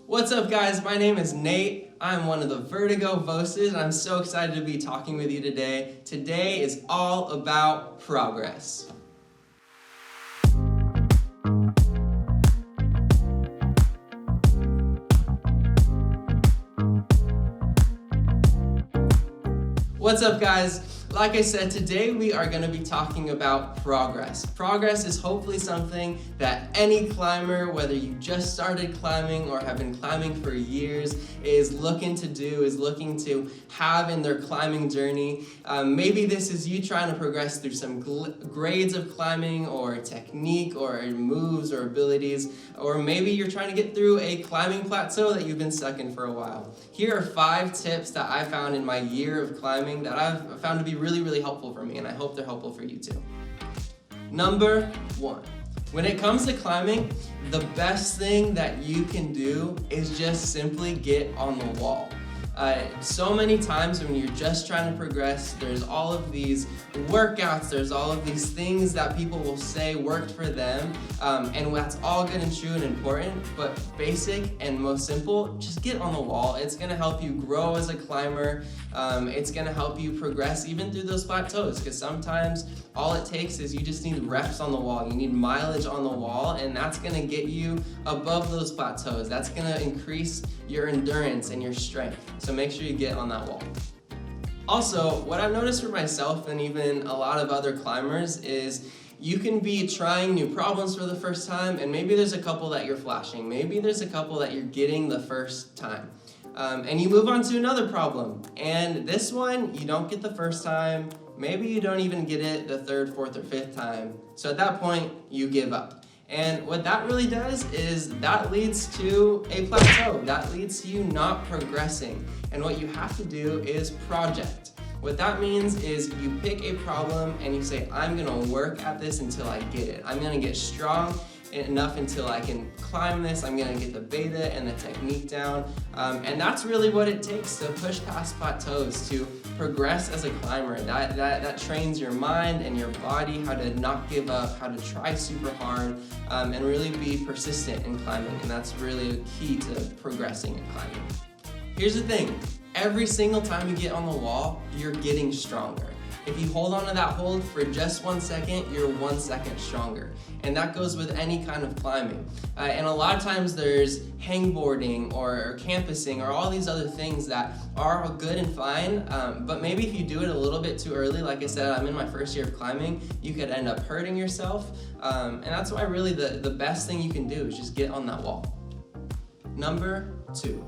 What's up, guys? My name is Nate. I'm one of the Verdigo Voces, and I'm so excited to be talking with you today. Today is all about progress. What's up, guys? Like I said, today we are going to be talking about progress. Progress is hopefully something that any climber, whether you just started climbing or have been climbing for years, is looking to do, is looking to have in their climbing journey. Maybe this is you trying to progress through some grades of climbing or technique or moves or abilities, or maybe you're trying to get through a climbing plateau that you've been stuck in for a while. Here are 5 tips that I found in my year of climbing that I've found to be really helpful for me, and I hope they're helpful for you too. Number 1, when it comes to climbing, the best thing that you can do is just simply get on the wall. So many times when you're just trying to progress, there's all of these workouts, there's all of these things that people will say worked for them, and that's all good and true and important, but basic and most simple, just get on the wall. It's gonna help you grow as a climber. It's gonna help you progress even through those plateaus, because sometimes all it takes is you just need reps on the wall. You need mileage on the wall, and that's gonna get you above those plateaus. That's gonna increase your endurance and your strength. So make sure you get on that wall. Also, what I've noticed for myself and even a lot of other climbers is you can be trying new problems for the first time, and maybe there's a couple that you're flashing. Maybe there's a couple that you're getting the first time. And you move on to another problem. And this one, you don't get the first time. Maybe you don't even get it the 3rd, 4th, or 5th time. So at that point, you give up. And what that really does is that leads to a plateau. That leads to you not progressing. And what you have to do is project. What that means is you pick a problem and you say, I'm gonna work at this until I get it. I'm gonna get strong enough until I can climb this. I'm gonna get the beta and the technique down. And that's really what it takes to push past plateaus, to progress as a climber. That trains your mind and your body how to not give up, how to try super hard, and really be persistent in climbing. And that's really a key to progressing in climbing. Here's the thing, every single time you get on the wall, you're getting stronger. If you hold on to that hold for just 1 second, you're 1 second stronger. And that goes with any kind of climbing. And a lot of times there's hangboarding or campusing or all these other things that are good and fine, but maybe if you do it a little bit too early, like I said, I'm in my first year of climbing, you could end up hurting yourself. And that's why really the best thing you can do is just get on that wall. Number 2,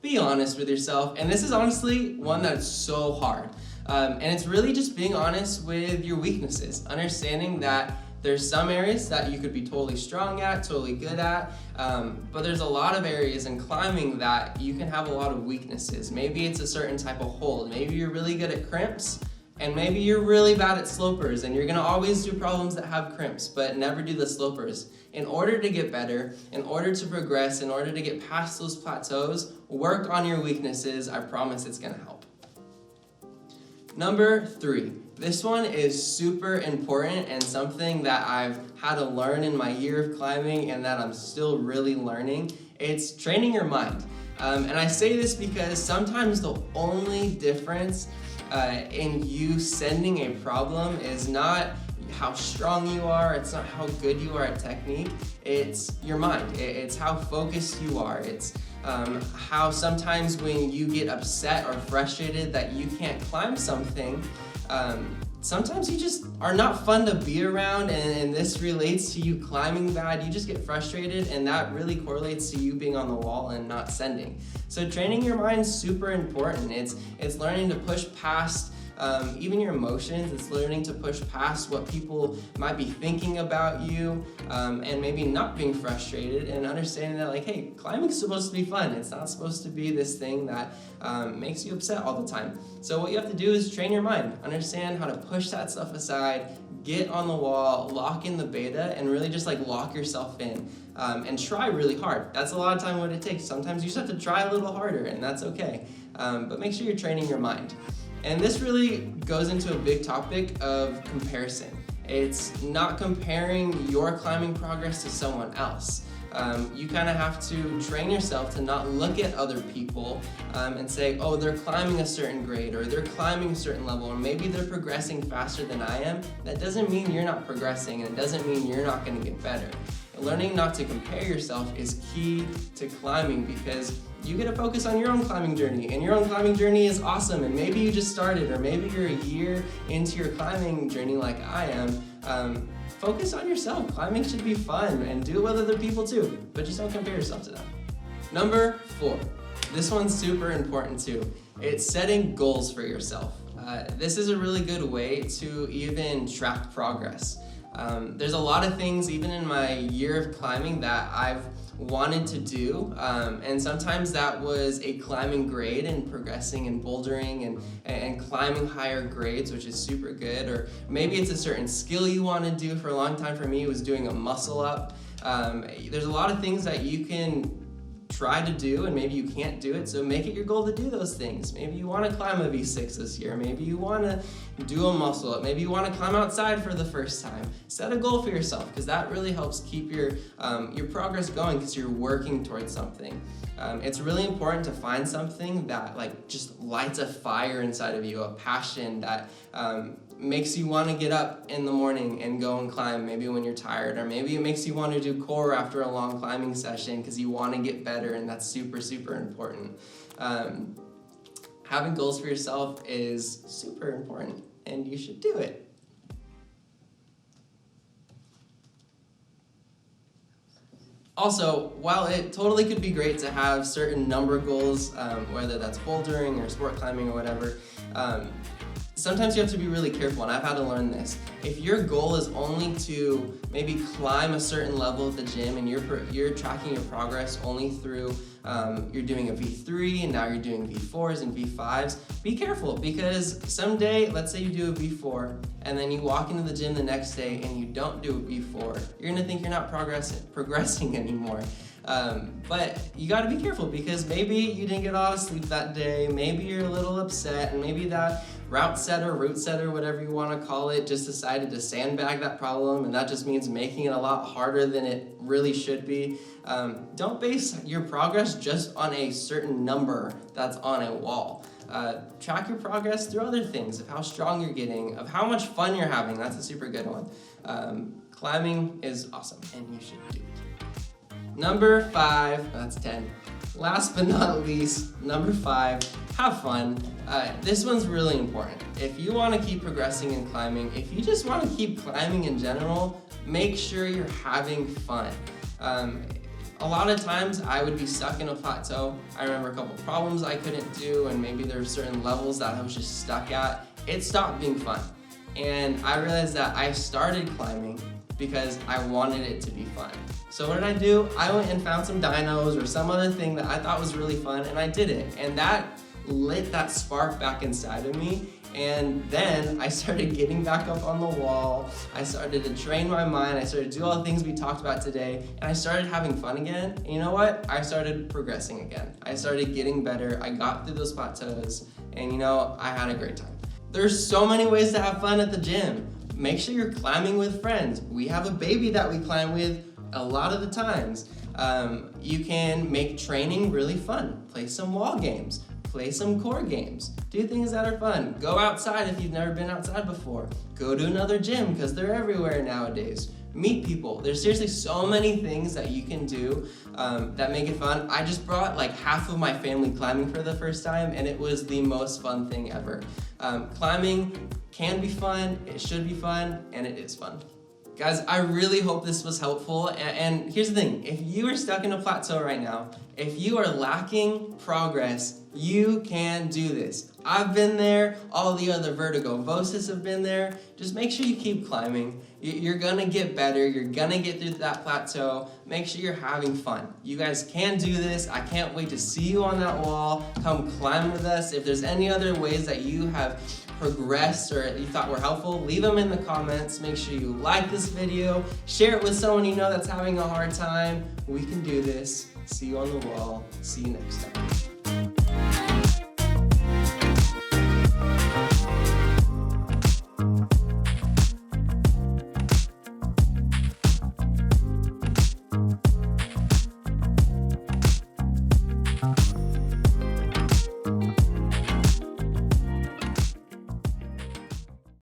be honest with yourself. And this is honestly one that's so hard. And it's really just being honest with your weaknesses, understanding that there's some areas that you could be totally strong at, totally good at, but there's a lot of areas in climbing that you can have a lot of weaknesses. Maybe it's a certain type of hold. Maybe you're really good at crimps, and maybe you're really bad at slopers, and you're gonna always do problems that have crimps, but never do the slopers. In order to get better, in order to progress, in order to get past those plateaus, work on your weaknesses. I promise it's gonna help. Number 3, this one is super important and something that I've had to learn in my year of climbing and that I'm still really learning. It's training your mind. And I say this because sometimes the only difference in you sending a problem is not how strong you are, it's not how good you are at technique, it's your mind. It's how focused you are. It's how sometimes when you get upset or frustrated that you can't climb something, sometimes you just are not fun to be around, and this relates to you climbing bad. You just get frustrated, and that really correlates to you being on the wall and not sending. So training your mind is super important. It's learning to push past even your emotions. It's learning to push past what people might be thinking about you, and maybe not being frustrated, and understanding that, like, hey, climbing's supposed to be fun. It's not supposed to be this thing that makes you upset all the time. So what you have to do is train your mind, understand how to push that stuff aside, get on the wall, lock in the beta, and really just like lock yourself in, and try really hard. That's a lot of time what it takes. Sometimes you just have to try a little harder, and that's okay. But make sure you're training your mind. And this really goes into a big topic of comparison. It's not comparing your climbing progress to someone else. You kind of have to train yourself to not look at other people and say, oh, they're climbing a certain grade, or they're climbing a certain level, or maybe they're progressing faster than I am. That doesn't mean you're not progressing, and it doesn't mean you're not going to get better. Learning not to compare yourself is key to climbing, because you get to focus on your own climbing journey, and your own climbing journey is awesome, and maybe you just started, or maybe you're a year into your climbing journey like I am. Focus on yourself. Climbing should be fun, and do it with other people too, but just don't compare yourself to them. Number 4. This one's super important too. It's setting goals for yourself. This is a really good way to even track progress. There's a lot of things, even in my year of climbing, that I've wanted to do, and sometimes that was a climbing grade and progressing and bouldering and climbing higher grades, which is super good. Or maybe it's a certain skill you want to do. For a long time for me, it was doing a muscle up. There's a lot of things that you can try to do, and maybe you can't do it, so make it your goal to do those things. Maybe you want to climb a V6 this year, maybe you want to do a muscle up, maybe you want to climb outside for the first time. Set a goal for yourself, because that really helps keep your progress going, because you're working towards something. It's really important to find something that just lights a fire inside of you, a passion that makes you want to get up in the morning and go and climb, maybe when you're tired, or maybe it makes you want to do core after a long climbing session because you want to get better, and that's super, super important. Having goals for yourself is super important, and you should do it. Also, while it totally could be great to have certain number goals, whether that's bouldering or sport climbing or whatever, sometimes you have to be really careful, and I've had to learn this. If your goal is only to maybe climb a certain level at the gym, and you're tracking your progress only through you're doing a V3 and now you're doing V4s and V5s, be careful, because someday, let's say you do a V4 and then you walk into the gym the next day and you don't do a V4, you're gonna think you're not progressing anymore. But you gotta be careful, because maybe you didn't get a lot of sleep that day, maybe you're a little upset, and maybe that route setter, whatever you want to call it, just decided to sandbag that problem, and that just means making it a lot harder than it really should be. Don't base your progress just on a certain number that's on a wall. Track your progress through other things, of how strong you're getting, of how much fun you're having. That's a super good one. Climbing is awesome, and you should do it. Number 5, that's 10. Last but not least, number 5, have fun. This one's really important. If you want to keep progressing in climbing, if you just want to keep climbing in general, make sure you're having fun. A lot of times I would be stuck in a plateau. I remember a couple problems I couldn't do, and maybe there were certain levels that I was just stuck at. It stopped being fun. And I realized that I started climbing because I wanted it to be fun. So what did I do? I went and found some dynos or some other thing that I thought was really fun, and I did it. And that lit that spark back inside of me. And then I started getting back up on the wall. I started to train my mind. I started to do all the things we talked about today. And I started having fun again. And you know what? I started progressing again. I started getting better. I got through those plateaus. And I had a great time. There's so many ways to have fun at the gym. Make sure you're climbing with friends. We have a baby that we climb with a lot of the times. You can make training really fun. Play some wall games. Play some core games. Do things that are fun. Go outside if you've never been outside before. Go to another gym, because they're everywhere nowadays. Meet people. There's seriously so many things that you can do that make it fun. I just brought half of my family climbing for the first time, and it was the most fun thing ever. Climbing can be fun, it should be fun, and it is fun. Guys, I really hope this was helpful, and here's the thing. If you are stuck in a plateau right now, if you are lacking progress, you can do this. I've been there, all the other Verdigo Voces have been there. Just make sure you keep climbing. You're gonna get better, you're gonna get through that plateau. Make sure you're having fun. You guys can do this. I can't wait to see you on that wall. Come climb with us. If there's any other ways that you have progressed or you thought were helpful, leave them in the comments. Make sure you like this video, share it with someone you know that's having a hard time. We can do this. See you on the wall. See you next time. you.